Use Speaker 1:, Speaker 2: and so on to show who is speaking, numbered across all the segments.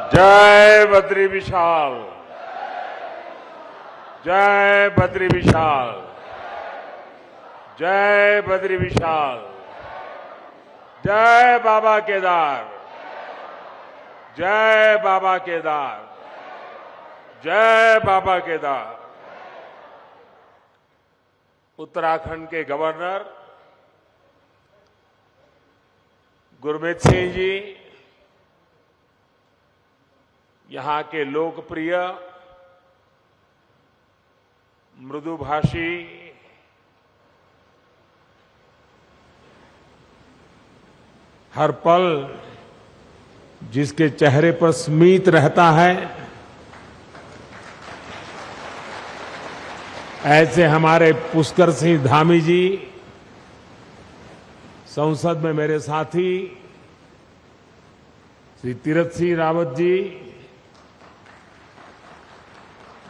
Speaker 1: जय बद्री विशाल, जय बद्री विशाल, जय बद्री विशाल, जय बाबा केदार, जय बाबा केदार, जय बाबा केदार। उत्तराखंड के गवर्नर गुरमीत सिंह जी, यहां के लोकप्रिय मृदुभाषी हर पल जिसके चेहरे पर स्मित रहता है, ऐसे हमारे पुष्कर सिंह धामी जी, संसद में मेरे साथी श्री तीरथ सिंह रावत जी,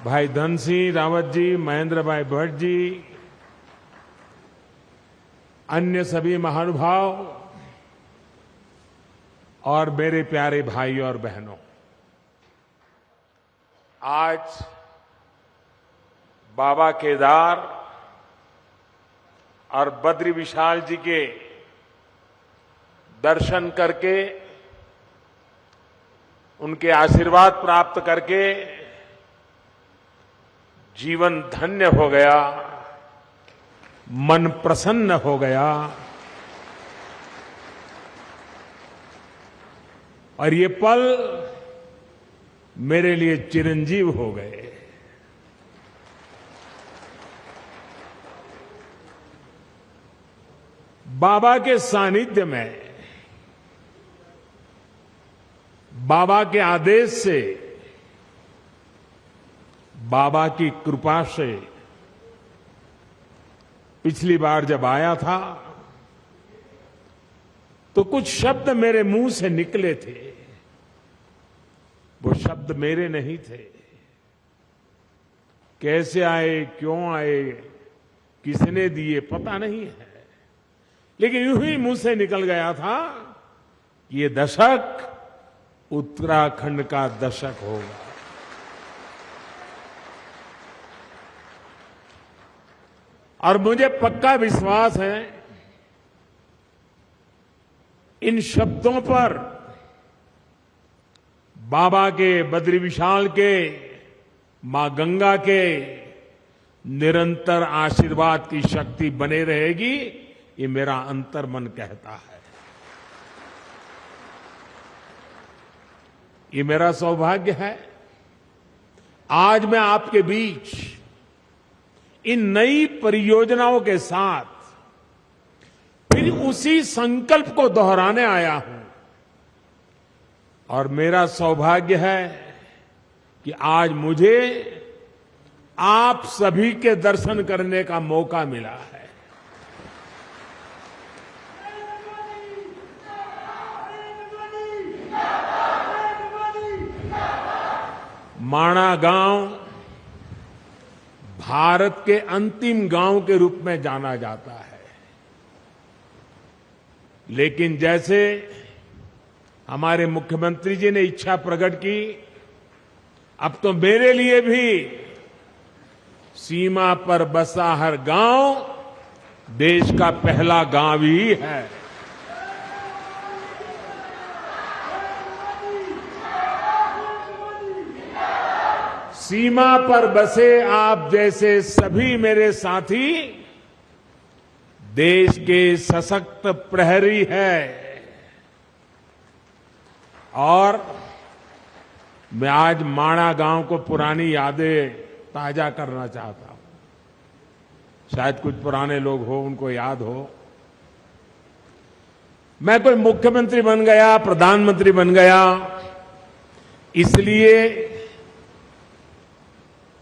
Speaker 1: भाई धन सिंह रावत जी, महेंद्र भाई भट्ट जी, अन्य सभी महानुभाव और मेरे प्यारे भाई और बहनों, आज बाबा केदार और बद्री विशाल जी के दर्शन करके, उनके आशीर्वाद प्राप्त करके जीवन धन्य हो गया, मन प्रसन्न हो गया। और ये पल मेरे लिए चिरंजीव हो गए। बाबा के सानिध्य में, बाबा के आदेश से, बाबा की कृपा से पिछली बार जब आया था तो कुछ शब्द मेरे मुंह से निकले थे। वो शब्द मेरे नहीं थे। कैसे आए, क्यों आए, किसने दिए, पता नहीं है, लेकिन यूं ही मुंह से निकल गया था कि ये दशक उत्तराखंड का दशक होगा। और मुझे पक्का विश्वास है इन शब्दों पर बाबा के, बद्री विशाल के, मां गंगा के निरंतर आशीर्वाद की शक्ति बने रहेगी, ये मेरा अंतर्मन कहता है। ये मेरा सौभाग्य है आज मैं आपके बीच इन नई परियोजनाओं के साथ फिर उसी संकल्प को दोहराने आया हूं। और मेरा सौभाग्य है कि आज मुझे आप सभी के दर्शन करने का मौका मिला है। माणा गांव भारत के अंतिम गांव के रूप में जाना जाता है, लेकिन जैसे हमारे मुख्यमंत्री जी ने इच्छा प्रकट की, अब तो मेरे लिए भी सीमा पर बसा हर गांव देश का पहला गांव ही है। सीमा पर बसे आप जैसे सभी मेरे साथी देश के सशक्त प्रहरी है। और मैं आज माणा गांव को पुरानी यादें ताजा करना चाहता हूं। शायद कुछ पुराने लोग हो, उनको याद हो, मैं कोई मुख्यमंत्री बन गया, प्रधानमंत्री बन गया, इसलिए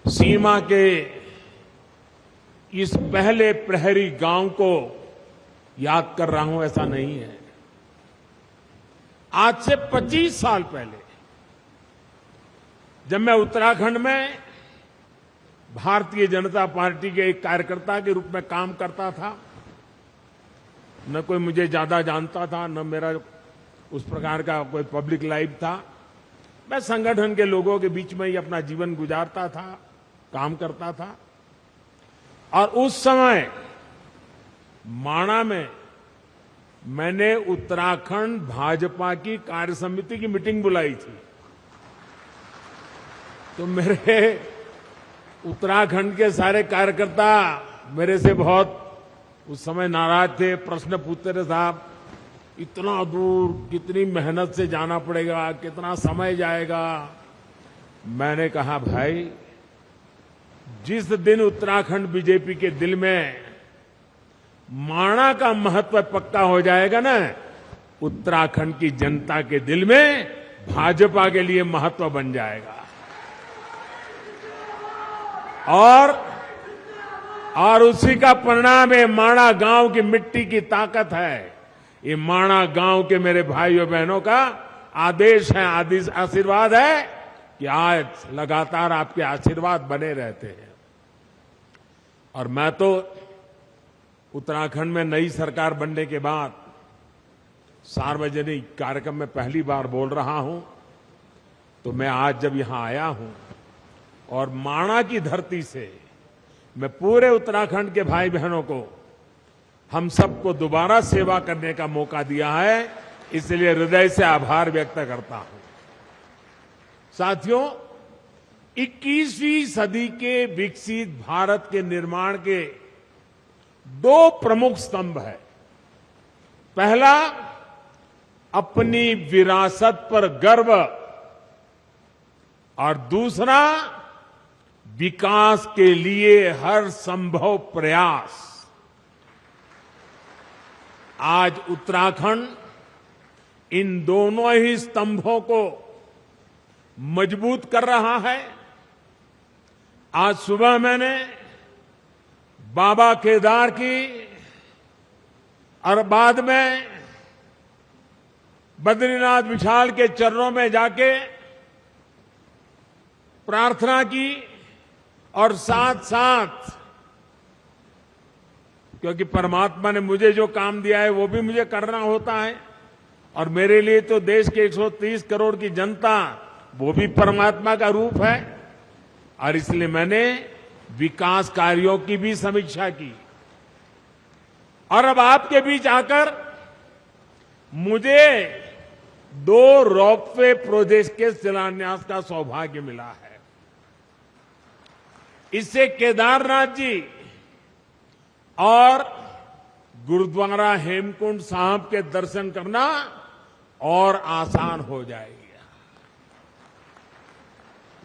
Speaker 1: सीमा के इस पहले प्रहरी गांव को याद कर रहा हूं, ऐसा नहीं है। आज से 25 साल पहले जब मैं उत्तराखंड में भारतीय जनता पार्टी के एक कार्यकर्ता के रूप में काम करता था, न कोई मुझे ज्यादा जानता था, न मेरा उस प्रकार का कोई पब्लिक लाइफ था, मैं संगठन के लोगों के बीच में ही अपना जीवन गुजारता था, काम करता था। और उस समय माणा में मैंने उत्तराखंड भाजपा की कार्य समिति की मीटिंग बुलाई थी। तो मेरे उत्तराखंड के सारे कार्यकर्ता मेरे से बहुत उस समय नाराज थे, प्रश्न पूछते थे, साहब इतना दूर कितनी मेहनत से जाना पड़ेगा, कितना समय जाएगा। मैंने कहा भाई, जिस दिन उत्तराखंड बीजेपी के दिल में माणा का महत्व पक्का हो जाएगा ना, उत्तराखंड की जनता के दिल में भाजपा के लिए महत्व बन जाएगा। और उसी का परिणाम है माणा गांव की मिट्टी की ताकत है। ये माणा गांव के मेरे भाइयों बहनों का आदेश है, आशीर्वाद है कि आज लगातार आपके आशीर्वाद बने रहते हैं। और मैं तो उत्तराखंड में नई सरकार बनने के बाद सार्वजनिक कार्यक्रम में पहली बार बोल रहा हूं। तो मैं आज जब यहां आया हूं और माणा की धरती से मैं पूरे उत्तराखंड के भाई बहनों को, हम सबको दोबारा सेवा करने का मौका दिया है, इसलिए हृदय से आभार व्यक्त करता हूं। साथियों, 21वीं सदी के विकसित भारत के निर्माण के दो प्रमुख स्तंभ है। पहला, अपनी विरासत पर गर्व, और दूसरा, विकास के लिए हर संभव प्रयास। आज उत्तराखंड इन दोनों ही स्तंभों को मजबूत कर रहा है। आज सुबह मैंने बाबा केदार की और बाद में बद्रीनाथ विशाल के चरणों में जाके प्रार्थना की, और साथ साथ, क्योंकि परमात्मा ने मुझे जो काम दिया है वो भी मुझे करना होता है, और मेरे लिए तो देश के 130 करोड़ की जनता वो भी परमात्मा का रूप है। और इसलिए मैंने विकास कार्यों की भी समीक्षा की। और अब आपके बीच आकर मुझे 2 रोपवे प्रोजेक्ट के शिलान्यास का सौभाग्य मिला है। इससे केदारनाथ जी और गुरुद्वारा हेमकुंड साहब के दर्शन करना और आसान हो जाएगा।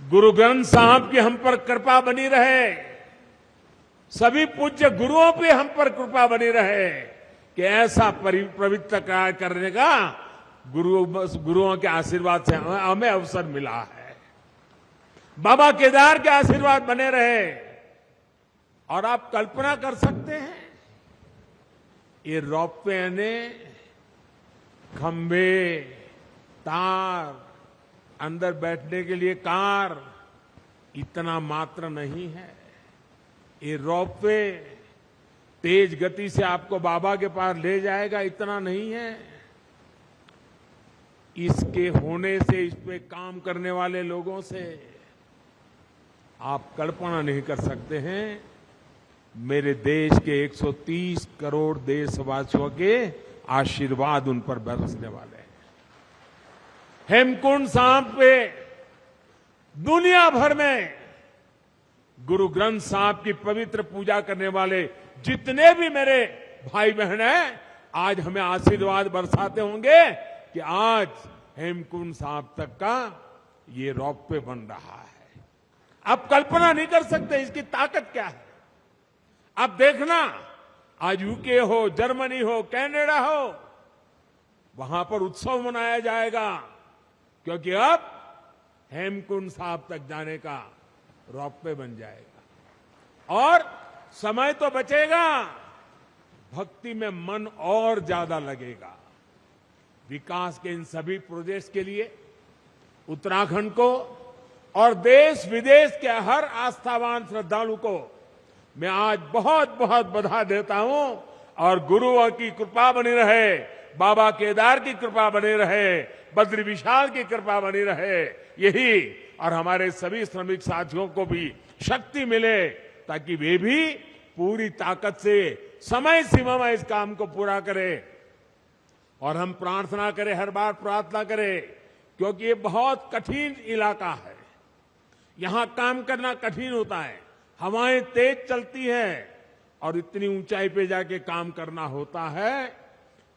Speaker 1: गुरु ग्रंथ साहब की हम पर कृपा बनी रहे, सभी पूज्य गुरुओं पे हम पर कृपा बनी रहे कि ऐसा पवित्र कार्य करने का गुरुओं के आशीर्वाद से हमें अवसर मिला है। बाबा केदार के आशीर्वाद बने रहे। और आप कल्पना कर सकते हैं, ये रोपवे ने खंभे, तार, अंदर बैठने के लिए कार, इतना मात्र नहीं है। ये रोपवे तेज गति से आपको बाबा के पास ले जाएगा, इतना नहीं है। इसके होने से, इस पे काम करने वाले लोगों से आप कल्पना नहीं कर सकते हैं मेरे देश के 130 करोड़ देशवासियों के आशीर्वाद उन पर बरसने वाले हैं। हेमकुंड साहब पे दुनिया भर में गुरु ग्रंथ साहब की पवित्र पूजा करने वाले जितने भी मेरे भाई बहन हैं, आज हमें आशीर्वाद बरसाते होंगे कि आज हेमकुंड साहब तक का ये रोपवे बन रहा है। आप कल्पना नहीं कर सकते इसकी ताकत क्या है। आप देखना, आज यूके हो, जर्मनी हो, कनाडा हो, वहां पर उत्सव मनाया जाएगा, क्योंकि अब हेमकुंड साहब तक जाने का रोपवे बन जाएगा। और समय तो बचेगा, भक्ति में मन और ज्यादा लगेगा। विकास के इन सभी प्रोजेक्ट्स के लिए उत्तराखंड को और देश विदेश के हर आस्थावान श्रद्धालु को मैं आज बहुत बहुत बधाई देता हूं। और गुरुओं की कृपा बनी रहे, बाबा केदार की कृपा बनी रहे, बद्री विशाल की कृपा बनी रहे, यही और हमारे सभी श्रमिक साथियों को भी शक्ति मिले ताकि वे भी पूरी ताकत से समय सीमा में इस काम को पूरा करें। और हम प्रार्थना करें, हर बार प्रार्थना करें, क्योंकि ये बहुत कठिन इलाका है, यहां काम करना कठिन होता है, हवाएं तेज चलती हैं और इतनी ऊंचाई पे जाके काम करना होता है।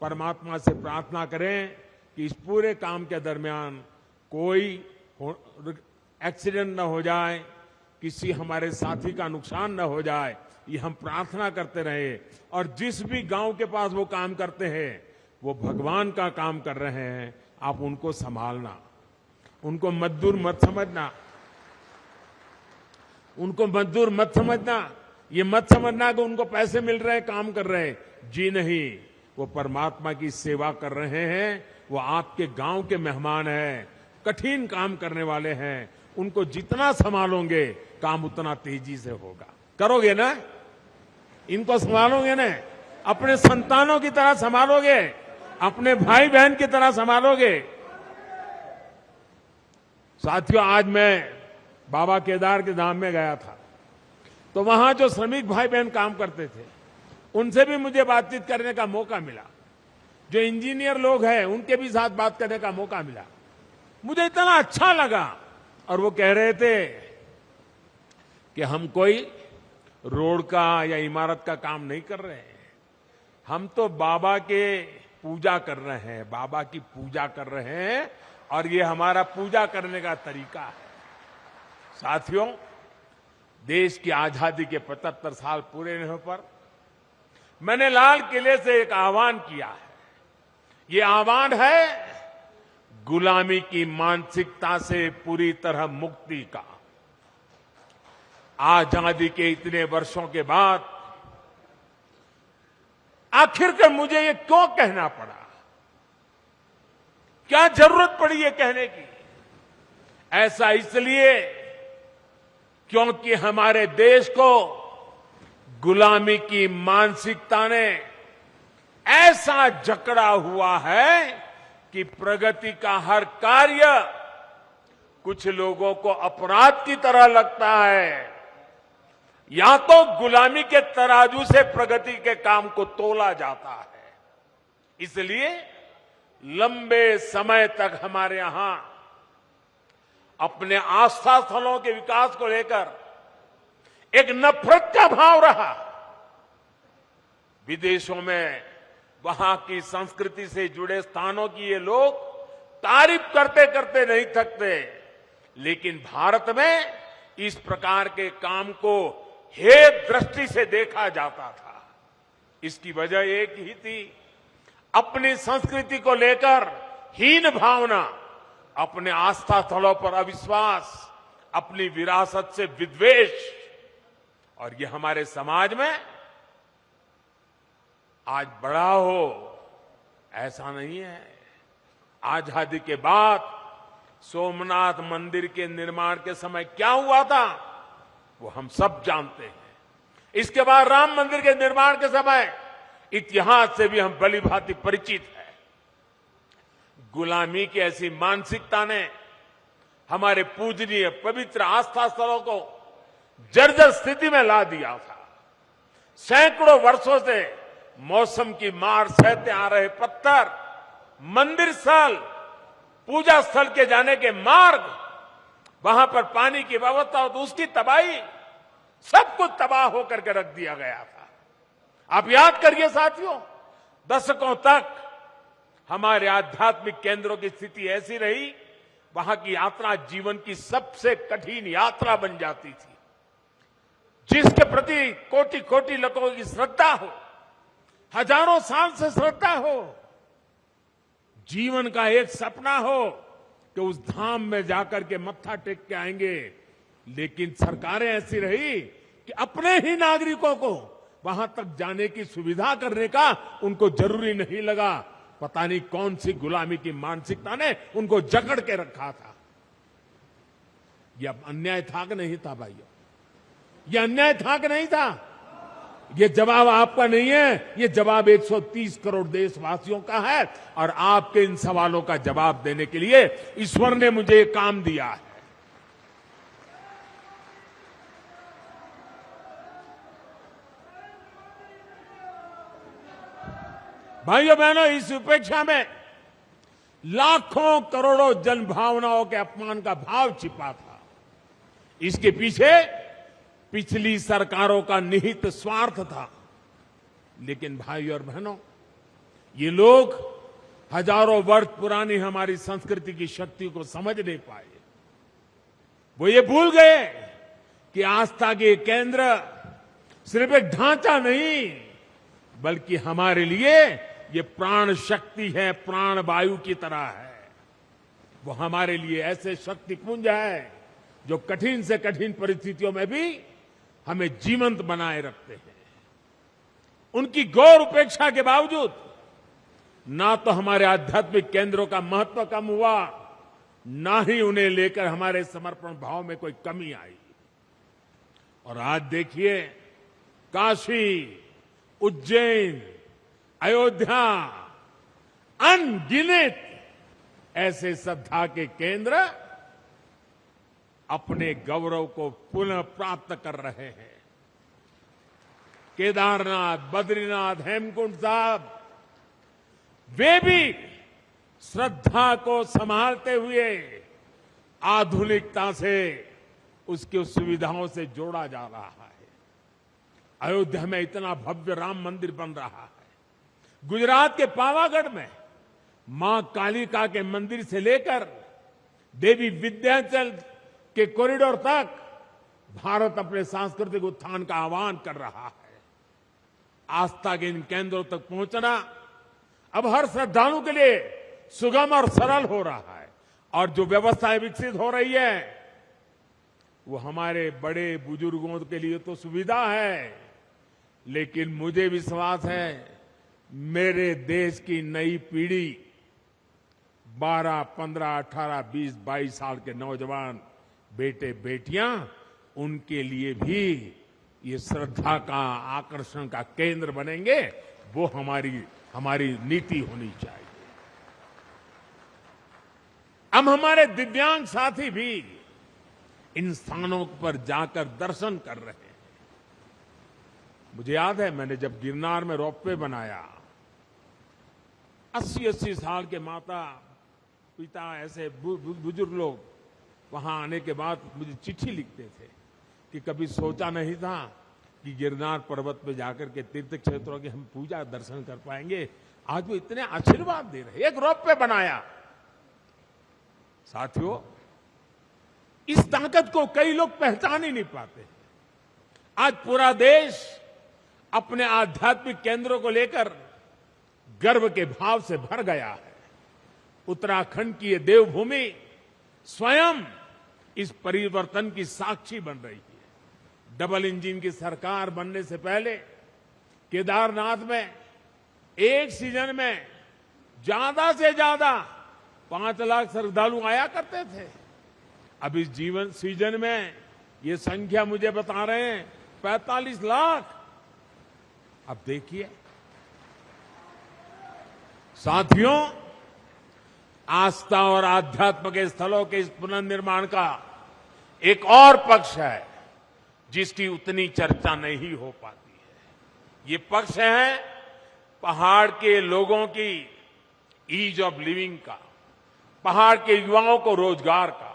Speaker 1: परमात्मा से प्रार्थना करें कि इस पूरे काम के दरमियान कोई एक्सीडेंट न हो जाए, किसी हमारे साथी का नुकसान न हो जाए, ये हम प्रार्थना करते रहे। और जिस भी गांव के पास वो काम करते हैं, वो भगवान का काम कर रहे हैं, आप उनको संभालना, उनको मजदूर मत समझना, उनको मजदूर मत समझना, ये मत समझना कि उनको पैसे मिल रहे हैं, काम कर रहे हैं। जी नहीं, वो परमात्मा की सेवा कर रहे हैं, वो आपके गांव के मेहमान हैं, कठिन काम करने वाले हैं। उनको जितना संभालोगे काम उतना तेजी से होगा। करोगे ना? इनको संभालोगे ना? अपने संतानों की तरह संभालोगे, अपने भाई बहन की तरह संभालोगे। साथियों, आज मैं बाबा केदार के धाम में गया था, तो वहां जो श्रमिक भाई बहन काम करते थे, उनसे भी मुझे बातचीत करने का मौका मिला। जो इंजीनियर लोग हैं, उनके भी साथ बात करने का मौका मिला। मुझे इतना अच्छा लगा। और वो कह रहे थे कि हम कोई रोड का या इमारत का काम नहीं कर रहे हैं, हम तो बाबा के पूजा कर रहे हैं, बाबा की पूजा कर रहे हैं, और ये हमारा पूजा करने का तरीका है। साथियों, देश की आजादी के 75 साल पूरे होने पर मैंने लाल किले से एक आह्वान किया है। ये आह्वान है गुलामी की मानसिकता से पूरी तरह मुक्ति का। आजादी के इतने वर्षों के बाद आखिरकार मुझे ये क्यों कहना पड़ा? क्या जरूरत पड़ी ये कहने की? ऐसा इसलिए क्योंकि हमारे देश को गुलामी की मानसिकता ने ऐसा जकड़ा हुआ है कि प्रगति का हर कार्य कुछ लोगों को अपराध की तरह लगता है। या तो गुलामी के तराजू से प्रगति के काम को तोला जाता है। इसलिए लंबे समय तक हमारे यहां अपने आस्था स्थलों के विकास को लेकर एक नफरत का भाव रहा। विदेशों में वहां की संस्कृति से जुड़े स्थानों की ये लोग तारीफ करते करते नहीं थकते, लेकिन भारत में इस प्रकार के काम को हेय दृष्टि से देखा जाता था। इसकी वजह एक ही थी, अपनी संस्कृति को लेकर हीन भावना, अपने आस्था स्थलों पर अविश्वास, अपनी विरासत से विद्वेष। और ये हमारे समाज में आज बड़ा हो ऐसा नहीं है। आजादी के बाद सोमनाथ मंदिर के निर्माण के समय क्या हुआ था वो हम सब जानते हैं। इसके बाद राम मंदिर के निर्माण के समय इतिहास से भी हम भली भांति परिचित हैं। गुलामी की ऐसी मानसिकता ने हमारे पूजनीय पवित्र आस्था स्थलों को जर्जर स्थिति में ला दिया था। सैकड़ों वर्षों से मौसम की मार सहते आ रहे पत्थर, मंदिर स्थल, पूजा स्थल के जाने के मार्ग, वहां पर पानी की व्यवस्था हो तो उसकी तबाही, सब कुछ तबाह होकर के रख दिया गया था। आप याद करिए साथियों, दशकों तक हमारे आध्यात्मिक केंद्रों की स्थिति ऐसी रही, वहां की यात्रा जीवन की सबसे कठिन यात्रा बन जाती थी। जिसके प्रति कोटि कोटि लोगों की श्रद्धा हो, हजारों साल से श्रद्धा हो, जीवन का एक सपना हो कि उस धाम में जाकर के मत्था टेक के आएंगे, लेकिन सरकारें ऐसी रही कि अपने ही नागरिकों को वहां तक जाने की सुविधा करने का उनको जरूरी नहीं लगा। पता नहीं कौन सी गुलामी की मानसिकता ने उनको जकड़ के रखा था। यह अन्याय था कि नहीं था भाइयों? यह अन्याय था कि नहीं था? ये जवाब आपका नहीं है, ये जवाब 130 करोड़ देशवासियों का है। और आपके इन सवालों का जवाब देने के लिए ईश्वर ने मुझे काम दिया है। भाइयों बहनों, इस उपेक्षा में लाखों करोड़ों जन भावनाओं के अपमान का भाव छिपा था। इसके पीछे पिछली सरकारों का निहित स्वार्थ था। लेकिन भाइयों और बहनों, ये लोग हजारों वर्ष पुरानी हमारी संस्कृति की शक्ति को समझ नहीं पाए। वो ये भूल गए कि आस्था के केंद्र सिर्फ एक ढांचा नहीं, बल्कि हमारे लिए ये प्राण शक्ति है, प्राण वायु की तरह है। वो हमारे लिए ऐसे शक्तिपुंज है जो कठिन से कठिन परिस्थितियों में भी हमें जीवंत बनाए रखते हैं। उनकी गौर उपेक्षा के बावजूद ना तो हमारे आध्यात्मिक केंद्रों का महत्व कम हुआ, ना ही उन्हें लेकर हमारे समर्पण भाव में कोई कमी आई। और आज देखिए, काशी, उज्जैन, अयोध्या, अनगिनत ऐसे श्रद्धा के केंद्र अपने गौरव को पुनः प्राप्त कर रहे हैं। केदारनाथ, बद्रीनाथ, हेमकुंड साहब, वे भी श्रद्धा को संभालते हुए आधुनिकता से उसकी सुविधाओं से जोड़ा जा रहा है। अयोध्या में इतना भव्य राम मंदिर बन रहा है। गुजरात के पावागढ़ में मां कालिका के मंदिर से लेकर देवी विंध्याचल के कॉरिडोर तक भारत अपने सांस्कृतिक उत्थान का आह्वान कर रहा है। आस्था के इन केंद्रों तक पहुंचना अब हर श्रद्धालु के लिए सुगम और सरल हो रहा है। और जो व्यवस्थाएं विकसित हो रही है, वो हमारे बड़े बुजुर्गों के लिए तो सुविधा है, लेकिन मुझे विश्वास है मेरे देश की नई पीढ़ी 12, 15, 18, 20, 22 साल के नौजवान बेटे बेटियां, उनके लिए भी ये श्रद्धा का आकर्षण का केंद्र बनेंगे। वो हमारी नीति होनी चाहिए। अब हमारे दिव्यांग साथी भी इन स्थानों पर जाकर दर्शन कर रहे हैं। मुझे याद है, मैंने जब गिरनार में रोपवे बनाया, 80-80 साल के माता पिता ऐसे बुजुर्ग लोग वहां आने के बाद मुझे चिट्ठी लिखते थे कि कभी सोचा नहीं था कि गिरनार पर्वत पे जाकर के तीर्थ क्षेत्रों की हम पूजा दर्शन कर पाएंगे। आज वो इतने आशीर्वाद दे रहे हैं। एक रोपवे बनाया। साथियों, इस ताकत को कई लोग पहचान ही नहीं पाते। आज पूरा देश अपने आध्यात्मिक केंद्रों को लेकर गर्व के भाव से भर गया है। उत्तराखंड की ये देवभूमि स्वयं इस परिवर्तन की साक्षी बन रही है। डबल इंजन की सरकार बनने से पहले केदारनाथ में एक सीजन में ज्यादा से ज्यादा 5 लाख श्रद्धालु आया करते थे। अब इस सीजन में ये संख्या मुझे बता रहे हैं 45 लाख। अब देखिए साथियों, आस्था और आध्यात्म के स्थलों के इस पुनर्निर्माण का एक और पक्ष है जिसकी उतनी चर्चा नहीं हो पाती है। ये पक्ष है पहाड़ के लोगों की ईज ऑफ लिविंग का, पहाड़ के युवाओं को रोजगार का।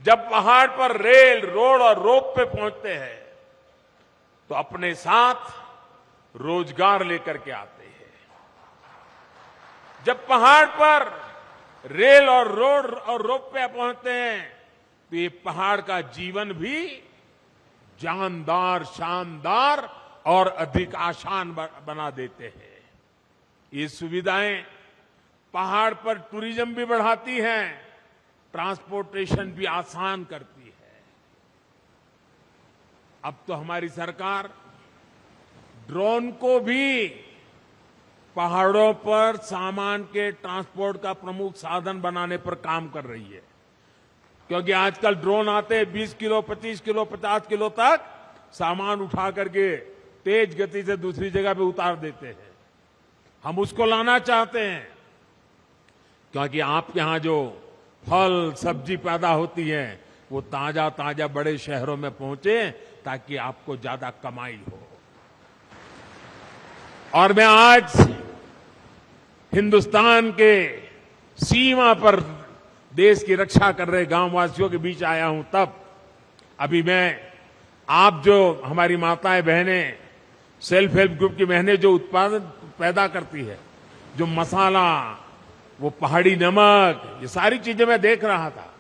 Speaker 1: जब पहाड़ पर रेल, रोड और रोप पे पहुंचते हैं तो अपने साथ रोजगार लेकर के आते हैं। जब पहाड़ पर रेल और रोड और रोप पे पहुंचते हैं तो ये पहाड़ का जीवन भी जानदार, शानदार और अधिक आसान बना देते हैं। ये सुविधाएं पहाड़ पर टूरिज्म भी बढ़ाती हैं, ट्रांसपोर्टेशन भी आसान करती है। अब तो हमारी सरकार ड्रोन को भी पहाड़ों पर सामान के ट्रांसपोर्ट का प्रमुख साधन बनाने पर काम कर रही है। क्योंकि आजकल ड्रोन आते हैं 20 किलो, 25 किलो, 50 किलो तक सामान उठा करके तेज गति से दूसरी जगह पे उतार देते हैं। हम उसको लाना चाहते हैं, क्योंकि आपके यहां जो फल सब्जी पैदा होती है वो ताजा ताजा बड़े शहरों में पहुंचे, ताकि आपको ज्यादा कमाई हो। और मैं आज हिंदुस्तान के सीमा पर देश की रक्षा कर रहे गांववासियों के बीच आया हूं। तब अभी मैं, आप जो हमारी माताएं बहनें, सेल्फ हेल्प ग्रुप की बहनें जो उत्पादन पैदा करती है, जो मसाला, वो पहाड़ी नमक, ये सारी चीजें मैं देख रहा था।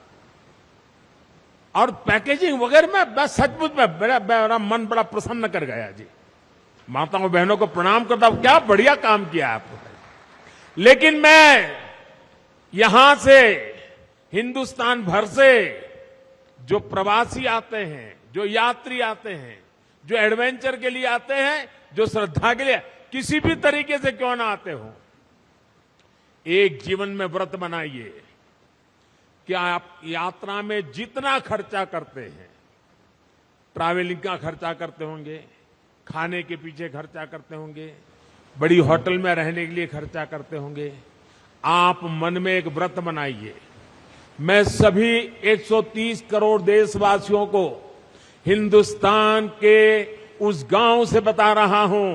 Speaker 1: और पैकेजिंग वगैरह में बस सचमुच में मेरा मन बड़ा प्रसन्न कर गया जी। माताओं बहनों को प्रणाम करता हूं, क्या बढ़िया काम किया आपने। लेकिन मैं यहां से, हिंदुस्तान भर से जो प्रवासी आते हैं, जो यात्री आते हैं, जो एडवेंचर के लिए आते हैं, जो श्रद्धा के लिए, किसी भी तरीके से क्यों ना आते हो, एक जीवन में व्रत बनाइए कि आप यात्रा में जितना खर्चा करते हैं, ट्रैवलिंग का खर्चा करते होंगे, खाने के पीछे खर्चा करते होंगे, बड़ी होटल में रहने के लिए खर्चा करते होंगे, आप मन में एक व्रत बनाइए। मैं सभी 130 करोड़ देशवासियों को हिंदुस्तान के उस गांव से बता रहा हूं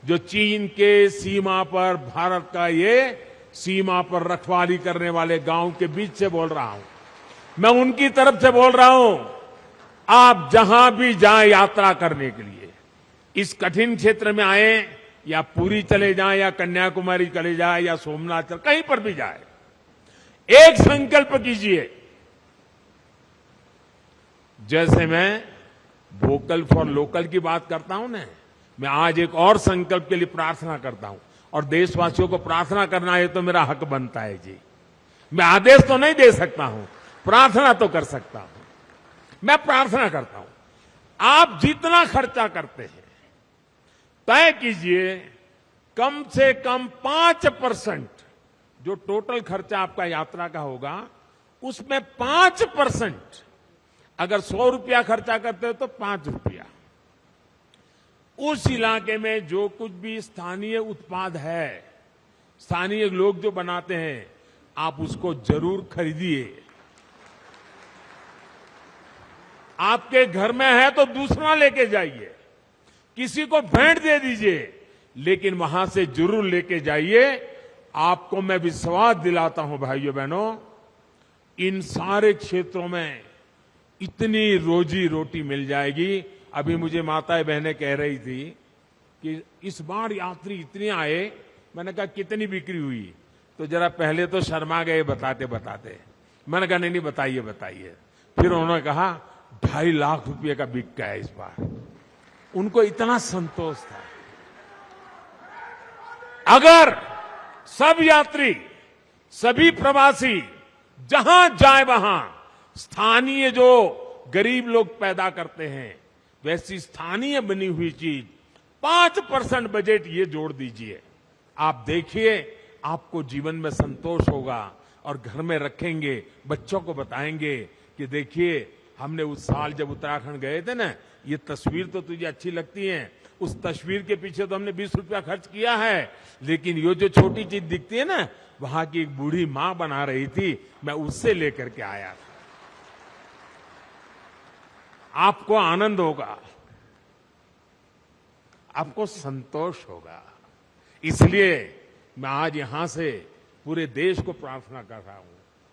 Speaker 1: जो चीन के सीमा पर, भारत का ये सीमा पर रखवाली करने वाले गांव के बीच से बोल रहा हूं। मैं उनकी तरफ से बोल रहा हूं, आप जहां भी जाएं यात्रा करने के लिए, इस कठिन क्षेत्र में आए, या पुरी चले जाएं, या कन्याकुमारी चले जाएं, या सोमनाथ, कहीं पर भी जाए, एक संकल्प कीजिए। जैसे मैं वोकल फॉर लोकल की बात करता हूं ना, मैं आज एक और संकल्प के लिए प्रार्थना करता हूं। और देशवासियों को प्रार्थना करना है तो मेरा हक बनता है जी। मैं आदेश तो नहीं दे सकता हूं, प्रार्थना तो कर सकता हूं। मैं प्रार्थना करता हूं, आप जितना खर्चा करते हैं तय कीजिए, कम से कम 5%, जो टोटल खर्चा आपका यात्रा का होगा उसमें 5%, अगर 100 रुपया खर्चा करते हो तो 5 रुपया, उस इलाके में जो कुछ भी स्थानीय उत्पाद है, स्थानीय लोग जो बनाते हैं, आप उसको जरूर खरीदिए। आपके घर में है तो दूसरा लेके जाइए, किसी को भेंट दे दीजिए, लेकिन वहां से जरूर लेके जाइए। आपको मैं विश्वास दिलाता हूं भाइयों बहनों, इन सारे क्षेत्रों में इतनी रोजी रोटी मिल जाएगी। अभी मुझे माताएं बहनें कह रही थी कि इस बार यात्री इतने आए, मैंने कहा कितनी बिक्री हुई, तो जरा पहले तो शर्मा गए बताते बताते। मैंने कहा नहीं बताइए बताइए। फिर उन्होंने कहा 2.5 लाख रुपए का बिक गया इस बार। उनको इतना संतोष था। अगर सब यात्री, सभी प्रवासी जहां जाए वहां स्थानीय जो गरीब लोग पैदा करते हैं, वैसी स्थानीय बनी हुई चीज 5% बजट ये जोड़ दीजिए, आप देखिए आपको जीवन में संतोष होगा। और घर में रखेंगे, बच्चों को बताएंगे कि देखिए हमने उस साल जब उत्तराखंड गए थे ना, ये तस्वीर तो तुझे अच्छी लगती है, उस तस्वीर के पीछे तो हमने 20 रुपया खर्च किया है, लेकिन ये जो छोटी चीज दिखती है ना, वहां की एक बूढ़ी मां बना रही थी, मैं उससे लेकर के आया था। आपको आनंद होगा, आपको संतोष होगा। इसलिए मैं आज यहां से पूरे देश को प्रार्थना कर रहा हूं,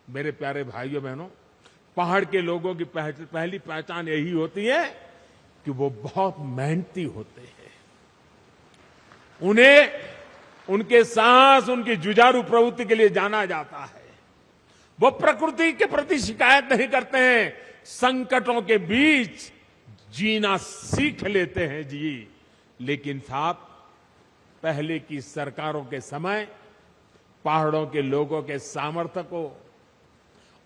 Speaker 1: मेरे प्यारे भाइयों बहनों, पहाड़ के लोगों की पहली पहचान यही होती है कि वो बहुत मेहनती होते हैं। उन्हें उनके साहस, उनकी जुझारू प्रवृत्ति के लिए जाना जाता है। वो प्रकृति के प्रति शिकायत नहीं करते हैं, संकटों के बीच जीना सीख लेते हैं जी। लेकिन साहब, पहले की सरकारों के समय पहाड़ों के लोगों के सामर्थ्य को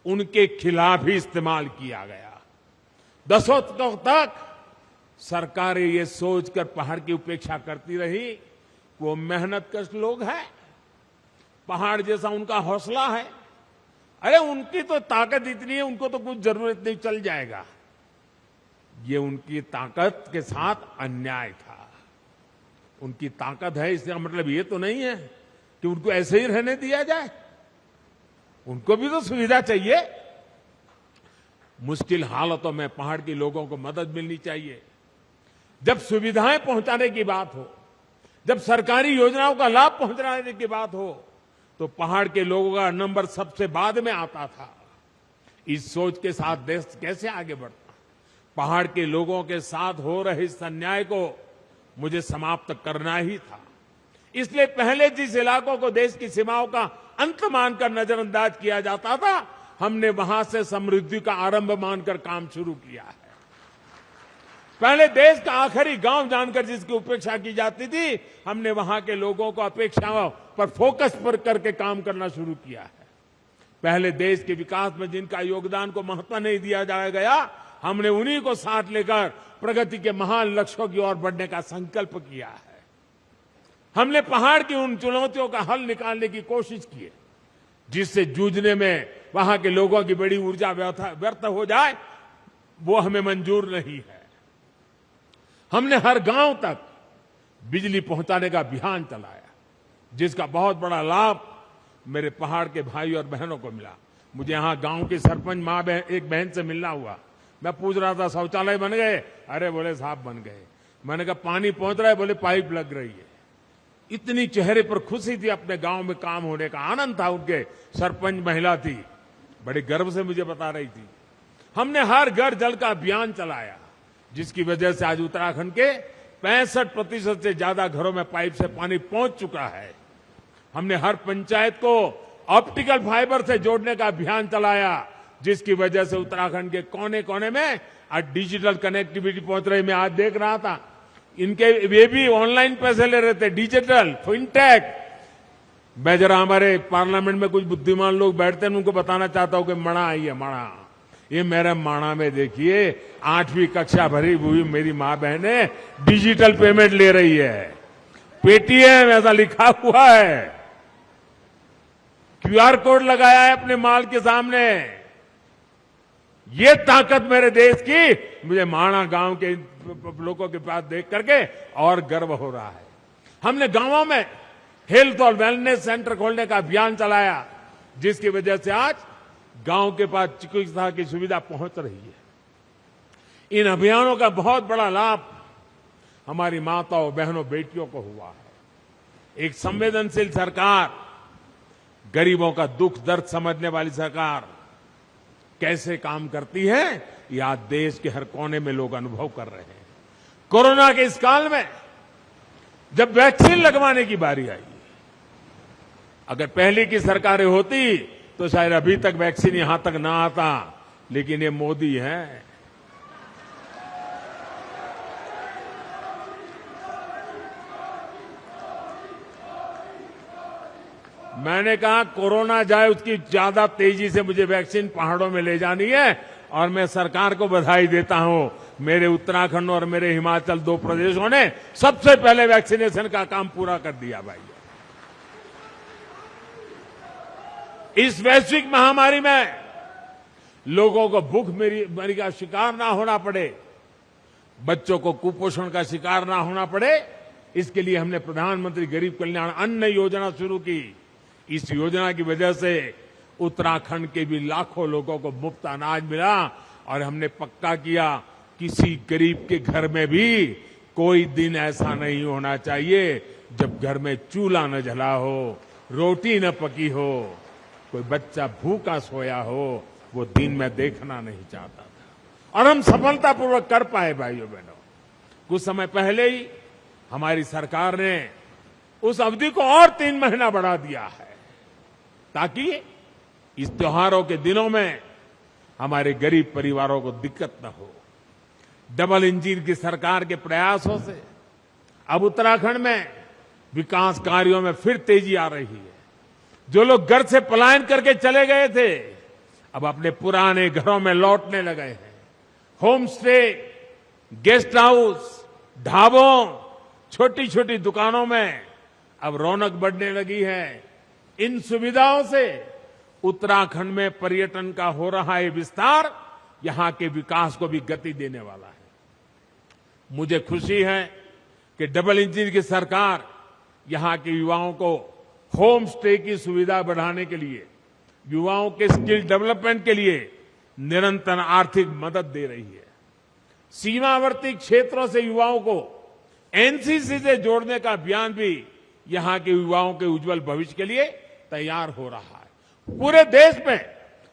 Speaker 1: उनके खिलाफ ही इस्तेमाल किया गया। दशकों तक सरकारें ये सोचकर पहाड़ की उपेक्षा करती रही, वो मेहनतकश लोग हैं, पहाड़ जैसा उनका हौसला है, अरे उनकी तो ताकत इतनी है, उनको तो कुछ जरूरत नहीं, चल जाएगा। ये उनकी ताकत के साथ अन्याय था। उनकी ताकत है, इसका मतलब ये तो नहीं है कि उनको ऐसे ही रहने दिया जाए। उनको भी तो सुविधा चाहिए। मुश्किल हालातों में पहाड़ के लोगों को मदद मिलनी चाहिए। जब सुविधाएं पहुंचाने की बात हो, जब सरकारी योजनाओं का लाभ पहुंचाने की बात हो, तो पहाड़ के लोगों का नंबर सबसे बाद में आता था। इस सोच के साथ देश कैसे आगे बढ़ता? पहाड़ के लोगों के साथ हो रहे इस अन्याय को मुझे समाप्त करना ही था। इसलिए पहले जिस इलाकों को देश की सीमाओं का अंत मानकर नजरअंदाज किया जाता था, हमने वहां से समृद्धि का आरंभ मानकर काम शुरू किया है। पहले देश का आखिरी गांव जानकर जिसकी उपेक्षा की जाती थी, हमने वहां के लोगों को अपेक्षाओं पर फोकस पर करके काम करना शुरू किया है। पहले देश के विकास में जिनका योगदान को महत्व नहीं दिया गया, हमने उन्हीं को साथ लेकर प्रगति के महान लक्ष्यों की ओर बढ़ने का संकल्प किया है। हमने पहाड़ की उन चुनौतियों का हल निकालने की कोशिश की है, जिससे जूझने में वहां के लोगों की बड़ी ऊर्जा व्यर्थ हो जाए, वो हमें मंजूर नहीं है। हमने हर गांव तक बिजली पहुंचाने का अभियान चलाया, जिसका बहुत बड़ा लाभ मेरे पहाड़ के भाई और बहनों को मिला। मुझे यहां गांव की सरपंच एक बहन से मिलना हुआ। मैं पूछ रहा था शौचालय बन गए? अरे बोले साहब बन गए। मैंने कहा पानी पहुंच रहा है? बोले पाइप लग रही है। इतनी चेहरे पर खुशी थी, अपने गांव में काम होने का आनंद था। उनके सरपंच महिला थी, बड़े गर्व से मुझे बता रही थी। हमने हर घर जल का अभियान चलाया, जिसकी वजह से आज उत्तराखंड के 65% से ज्यादा घरों में पाइप से पानी पहुंच चुका है। हमने हर पंचायत को ऑप्टिकल फाइबर से जोड़ने का अभियान चलाया, जिसकी वजह से उत्तराखंड के कोने कोने में आज डिजिटल कनेक्टिविटी पहुंच रही। मैं आज देख रहा था, इनके वे भी ऑनलाइन पैसे ले रहे थे, डिजिटल फिनटेक। मैं जरा हमारे पार्लियामेंट में कुछ बुद्धिमान लोग बैठते हैं, उनको बताना चाहता हूं कि मणा आई है, मणा। ये मेरे माणा में देखिए 8वीं कक्षा भरी हुई मेरी मां बहने डिजिटल पेमेंट ले रही है। पेटीएम ऐसा लिखा हुआ है, क्यूआर कोड लगाया है अपने माल के सामने। ये ताकत मेरे देश की मुझे माणा गांव के लोगों के पास देख करके और गर्व हो रहा है। हमने गांवों में हेल्थ और वेलनेस सेंटर खोलने का अभियान चलाया, जिसकी वजह से आज गांव के पास चिकित्सा की सुविधा पहुंच रही है। इन अभियानों का बहुत बड़ा लाभ हमारी माताओं, बहनों, बेटियों को हुआ है। एक संवेदनशील सरकार, गरीबों का दुख दर्द समझने वाली सरकार कैसे काम करती है, यह आज देश के हर कोने में लोग अनुभव कर रहे हैं। कोरोना के इस काल में जब वैक्सीन लगवाने की बारी आई, अगर पहले की सरकारें होती तो शायद अभी तक वैक्सीन यहां तक ना आता, लेकिन ये मोदी है। मैंने कहा कोरोना जाए उसकी ज्यादा तेजी से मुझे वैक्सीन पहाड़ों में ले जानी है, और मैं सरकार को बधाई देता हूं। मेरे उत्तराखंड और मेरे हिमाचल 2 प्रदेशों ने सबसे पहले वैक्सीनेशन का काम पूरा कर दिया भाई। इस वैश्विक महामारी में लोगों को भूखमरी का शिकार ना होना पड़े, बच्चों को कुपोषण का शिकार ना होना पड़े, इसके लिए हमने प्रधानमंत्री गरीब कल्याण अन्न योजना शुरू की। इस योजना की वजह से उत्तराखंड के भी लाखों लोगों को मुफ्त अनाज मिला, और हमने पक्का किया किसी गरीब के घर में भी कोई दिन ऐसा नहीं होना चाहिए जब घर में चूल्हा न जला हो, रोटी न पकी हो, कोई बच्चा भूखा सोया हो, वो दिन में देखना नहीं चाहता था। और हम सफलतापूर्वक कर पाए भाइयों बहनों। कुछ समय पहले ही हमारी सरकार ने उस अवधि को और 3 महीना बढ़ा दिया है, ताकि इस त्योहारों के दिनों में हमारे गरीब परिवारों को दिक्कत न हो। डबल इंजन की सरकार के प्रयासों से अब उत्तराखंड में विकास कार्यों में फिर तेजी आ रही है। जो लोग घर से पलायन करके चले गए थे, अब अपने पुराने घरों में लौटने लगे हैं। होम स्टे, गेस्ट हाउस, ढाबों, छोटी छोटी दुकानों में अब रौनक बढ़ने लगी है। इन सुविधाओं से उत्तराखंड में पर्यटन का हो रहा है विस्तार, यहां के विकास को भी गति देने वाला है। मुझे खुशी है कि डबल इंजन की सरकार यहां के युवाओं को होम स्टे की सुविधा बढ़ाने के लिए, युवाओं के स्किल डेवलपमेंट के लिए निरंतर आर्थिक मदद दे रही है। सीमावर्ती क्षेत्रों से युवाओं को एनसीसी से जोड़ने का अभियान भी यहां के युवाओं के उज्जवल भविष्य के लिए तैयार हो रहा है। पूरे देश में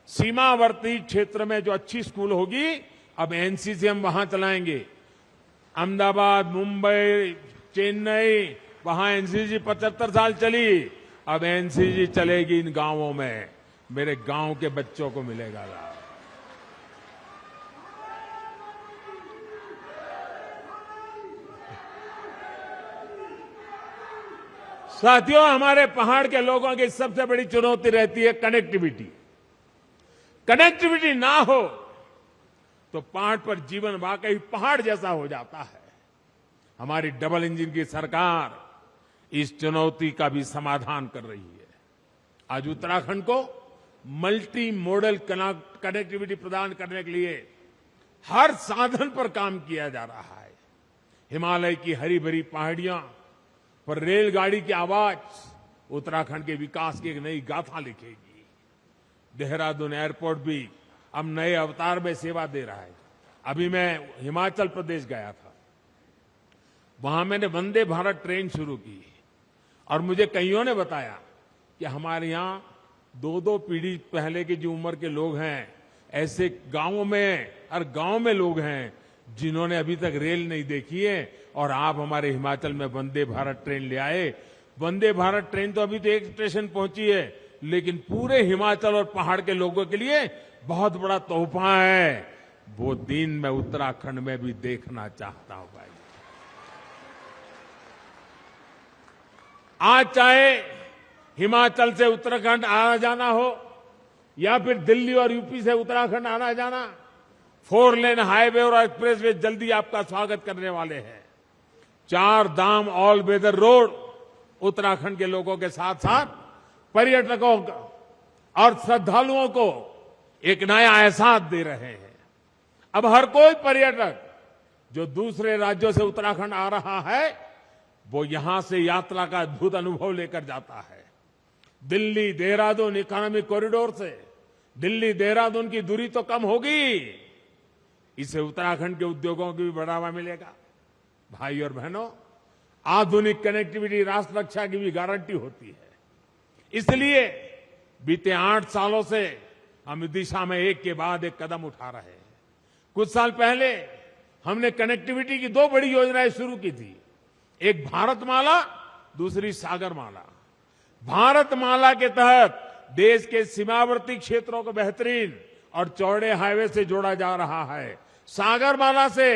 Speaker 1: सीमावर्ती क्षेत्र में जो अच्छी स्कूल होगी, अब एनसीसी हम वहां चलाएंगे। अहमदाबाद, मुंबई, चेन्नई, वहां एनसीसी 75 साल चली, अब एनसीसी चलेगी इन गांवों में। मेरे गांव के बच्चों को मिलेगा लाभ। साथियों, हमारे पहाड़ के लोगों की सबसे बड़ी चुनौती रहती है कनेक्टिविटी। कनेक्टिविटी ना हो तो पहाड़ पर जीवन वाकई पहाड़ जैसा हो जाता है। हमारी डबल इंजन की सरकार इस चुनौती का भी समाधान कर रही है। आज उत्तराखंड को मल्टी मॉडल कनेक्टिविटी प्रदान करने के लिए हर साधन पर काम किया जा रहा है। हिमालय की हरी भरी पहाड़ियां पर रेलगाड़ी की आवाज उत्तराखंड के विकास की एक नई गाथा लिखेगी। देहरादून एयरपोर्ट भी अब नए अवतार में सेवा दे रहा है। अभी मैं हिमाचल प्रदेश गया था, वहां मैंने वंदे भारत ट्रेन शुरू की और मुझे कईयों ने बताया कि हमारे यहां 2-2 पीढ़ी पहले की जो उम्र के लोग हैं, ऐसे गांवों में और गांव में लोग हैं जिन्होंने अभी तक रेल नहीं देखी है, और आप हमारे हिमाचल में वंदे भारत ट्रेन ले आए। वंदे भारत ट्रेन तो अभी तो एक स्टेशन पहुंची है, लेकिन पूरे हिमाचल और पहाड़ के लोगों के लिए बहुत बड़ा तोहफा है। वो दिन मैं उत्तराखंड में भी देखना चाहता हूं भाई। आज चाहे हिमाचल से उत्तराखंड आना जाना हो या फिर दिल्ली और यूपी से उत्तराखंड आना जाना, 4 लेन हाईवे और एक्सप्रेसवे जल्दी आपका स्वागत करने वाले हैं। 4 धाम ऑल वेदर रोड उत्तराखंड के लोगों के साथ साथ पर्यटकों और श्रद्धालुओं को एक नया एहसास दे रहे हैं। अब हर कोई पर्यटक जो दूसरे राज्यों से उत्तराखंड आ रहा है, वो यहां से यात्रा का अद्भुत अनुभव लेकर जाता है। दिल्ली देहरादून इकोनॉमिक कॉरिडोर से दिल्ली देहरादून की दूरी तो कम होगी, इससे उत्तराखंड के उद्योगों को भी बढ़ावा मिलेगा। भाई और बहनों, आधुनिक कनेक्टिविटी राष्ट्र रक्षा की भी गारंटी होती है। इसलिए बीते 8 सालों से हम इस दिशा में एक के बाद एक कदम उठा रहे हैं। कुछ साल पहले हमने कनेक्टिविटी की 2 बड़ी योजनाएं शुरू की थी, एक भारतमाला, दूसरी सागरमाला। भारतमाला के तहत देश के सीमावर्ती क्षेत्रों को बेहतरीन और चौड़े हाईवे से जोड़ा जा रहा है। सागरमाला से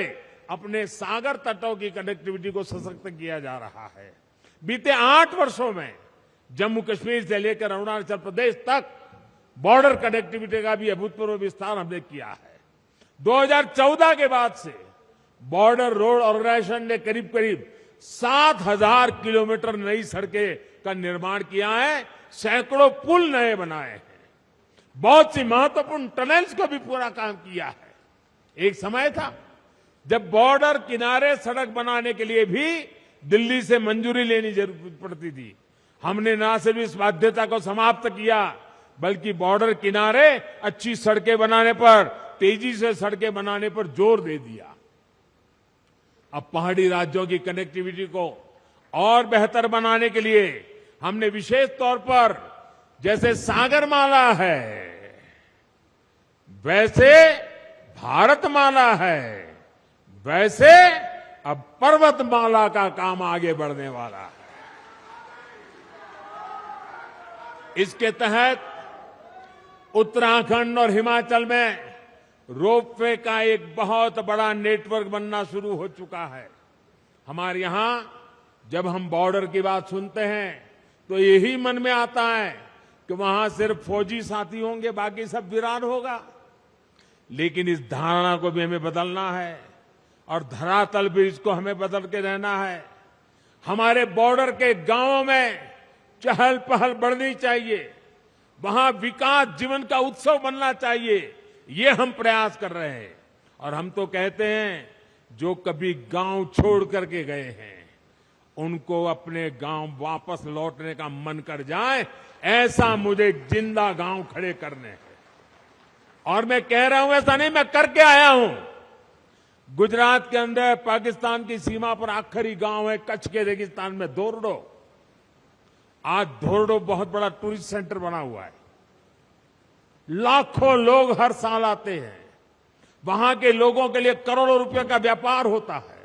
Speaker 1: अपने सागर तटों की कनेक्टिविटी को सशक्त किया जा रहा है। बीते 8 वर्षों में जम्मू कश्मीर से लेकर अरुणाचल प्रदेश तक बॉर्डर कनेक्टिविटी का भी अभूतपूर्व विस्तार हमने किया है। 2014 के बाद से बॉर्डर रोड ऑर्गेनाइजेशन ने करीब करीब 7,000 किलोमीटर नई सड़कें का निर्माण किया है, सैकड़ों पुल नए बनाए हैं, बहुत सी महत्वपूर्ण टनल्स को भी पूरा काम किया है। एक समय था जब बॉर्डर किनारे सड़क बनाने के लिए भी दिल्ली से मंजूरी लेनी जरूरत पड़ती थी। हमने न सिर्फ इस बाध्यता को समाप्त किया, बल्कि बॉर्डर किनारे अच्छी सड़कें बनाने पर, तेजी से सड़कें बनाने पर जोर दे दिया। अब पहाड़ी राज्यों की कनेक्टिविटी को और बेहतर बनाने के लिए हमने विशेष तौर पर, जैसे सागरमाला है वैसे भारतमाला है, वैसे अब पर्वतमाला का काम आगे बढ़ने वाला है। इसके तहत उत्तराखंड और हिमाचल में रोपवे का एक बहुत बड़ा नेटवर्क बनना शुरू हो चुका है। हमारे यहां जब हम बॉर्डर की बात सुनते हैं तो यही मन में आता है कि वहां सिर्फ फौजी साथी होंगे, बाकी सब वीरान होगा। लेकिन इस धारणा को भी हमें बदलना है और धरातल भी इसको हमें बदल के रहना है। हमारे बॉर्डर के गांवों में चहल पहल बढ़नी चाहिए, वहां विकास जीवन का उत्सव बनना चाहिए, ये हम प्रयास कर रहे हैं। और हम तो कहते हैं जो कभी गांव छोड़ करके गए हैं उनको अपने गांव वापस लौटने का मन कर जाए, ऐसा मुझे जिंदा गांव खड़े करने हैं। और मैं कह रहा हूं ऐसा नहीं, मैं करके आया हूं। गुजरात के अंदर पाकिस्तान की सीमा पर आखिरी गांव है कच्छ के रेगिस्तान में धोरडो। आज धोरडो बहुत बड़ा टूरिस्ट सेंटर बना हुआ है। लाखों लोग हर साल आते हैं। वहां के लोगों के लिए करोड़ों रुपए का व्यापार होता है।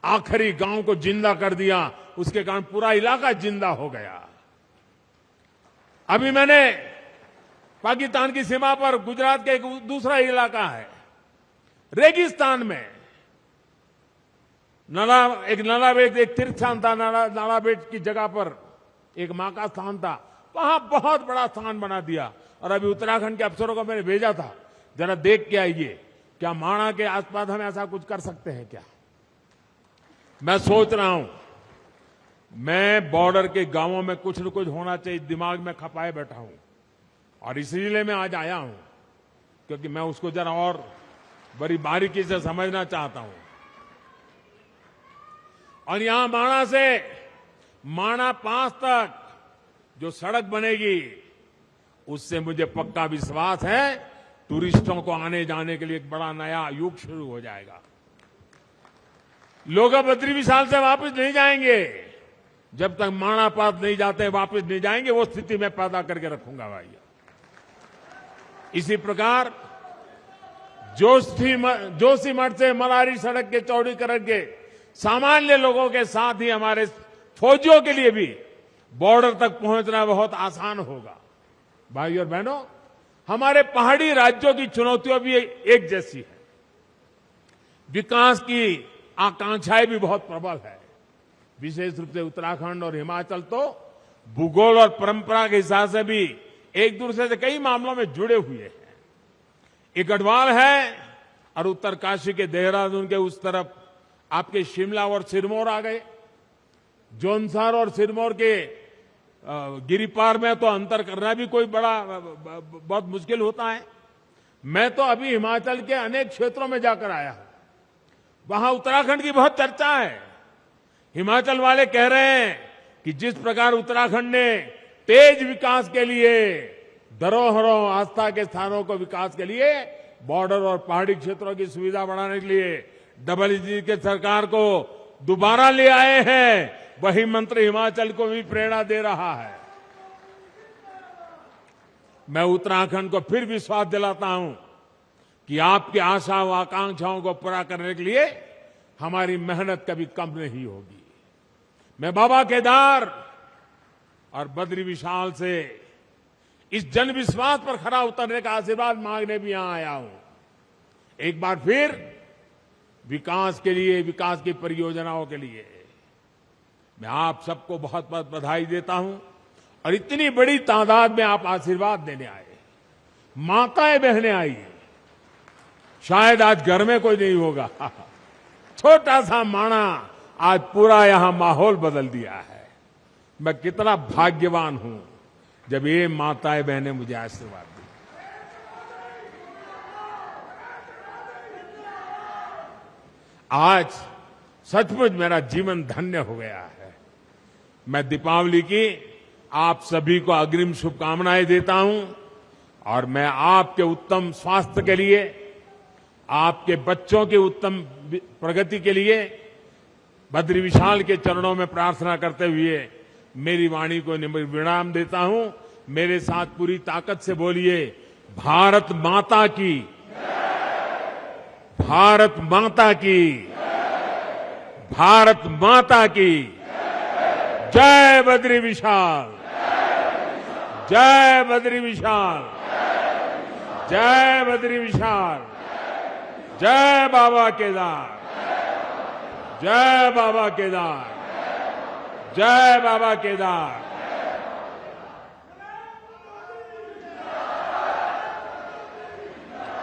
Speaker 1: आखिरी गांव को जिंदा कर दिया, उसके कारण पूरा इलाका जिंदा हो गया। अभी मैंने पाकिस्तान की सीमा पर गुजरात का एक दूसरा इलाका है, रेगिस्तान में नलाबेट एक तीर्थ स्थान था। नलाबेट की जगह पर एक मां का स्थान था, वहां बहुत बड़ा स्थान बना दिया। और अभी उत्तराखंड के अफसरों को मैंने भेजा था, जरा देख के आइए क्या माणा के आसपास हम ऐसा कुछ कर सकते हैं क्या। मैं सोच रहा हूं, मैं बॉर्डर के गांवों में कुछ न कुछ होना चाहिए दिमाग में खपाए बैठा हूं। और इसीलिए मैं आज आया हूं, क्योंकि मैं उसको जरा और बड़ी बारीकी से समझना चाहता हूं। और यहां माणा से माणा पास तक जो सड़क बनेगी, उससे मुझे पक्का विश्वास है टूरिस्टों को आने जाने के लिए एक बड़ा नया युग शुरू हो जाएगा। लोग अब बद्री विशाल से वापस नहीं जाएंगे जब तक माणा पास नहीं जाते, वापस नहीं जाएंगे। वो स्थिति मैं पैदा करके रखूंगा भाई। इसी प्रकार जोशीमठ से मलारी सड़क के चौड़ीकरण के सामान्य लोगों के साथ ही हमारे फौजियों के लिए भी बॉर्डर तक पहुंचना बहुत आसान होगा। भाई और बहनों, हमारे पहाड़ी राज्यों की चुनौतियां भी एक जैसी है। विकास की आकांक्षाएं भी बहुत प्रबल है। विशेष रूप से उत्तराखंड और हिमाचल तो भूगोल और परंपरा के हिसाब से भी एक दूसरे से कई मामलों में जुड़े हुए हैं। एक गढ़वाल है और उत्तरकाशी के देहरादून के उस तरफ आपके शिमला और सिरमौर आ गए। जौनसार और सिरमौर के गिरिपार में तो अंतर करना भी कोई बहुत मुश्किल होता है। मैं तो अभी हिमाचल के अनेक क्षेत्रों में जाकर आया हूं। वहां उत्तराखंड की बहुत चर्चा है। हिमाचल वाले कह रहे हैं कि जिस प्रकार उत्तराखंड ने तेज विकास के लिए, धरोहरों, आस्था के स्थानों को विकास के लिए, बॉर्डर और पहाड़ी क्षेत्रों की सुविधा बढ़ाने के लिए डबल इंजन के सरकार को दोबारा ले आए हैं, वही मंत्र हिमाचल को भी प्रेरणा दे रहा है। मैं उत्तराखंड को फिर विश्वास दिलाता हूं कि आपकी आशा व आकांक्षाओं को पूरा करने के लिए हमारी मेहनत कभी कम नहीं होगी। मैं बाबा केदार और बद्री विशाल से इस जन विश्वास पर खरा उतरने का आशीर्वाद मांगने भी यहां आया हूं। एक बार फिर विकास के लिए, विकास की परियोजनाओं के लिए मैं आप सबको बहुत बहुत बधाई देता हूं। और इतनी बड़ी तादाद में आप आशीर्वाद देने आए, माताएं बहनें आई। शायद आज घर में कोई नहीं होगा, छोटा सा माणा आज पूरा यहां माहौल बदल दिया है। मैं कितना भाग्यवान हूं जब ये माताएं बहनें मुझे आशीर्वाद दी। आज सचमुच मेरा जीवन धन्य हो गया है। मैं दीपावली की आप सभी को अग्रिम शुभकामनाएं देता हूं। और मैं आपके उत्तम स्वास्थ्य के लिए, आपके बच्चों की उत्तम प्रगति के लिए बद्री विशाल के चरणों में प्रार्थना करते हुए मेरी वाणी को विराम देता हूं। मेरे साथ पूरी ताकत से बोलिए, भारत माता की, भारत माता की, भारत माता की जय बद्री विशाल, जय बद्री विशाल, जय बद्री विशाल, जय बाबा केदार, जय बाबा केदार, जय बाबा केदार।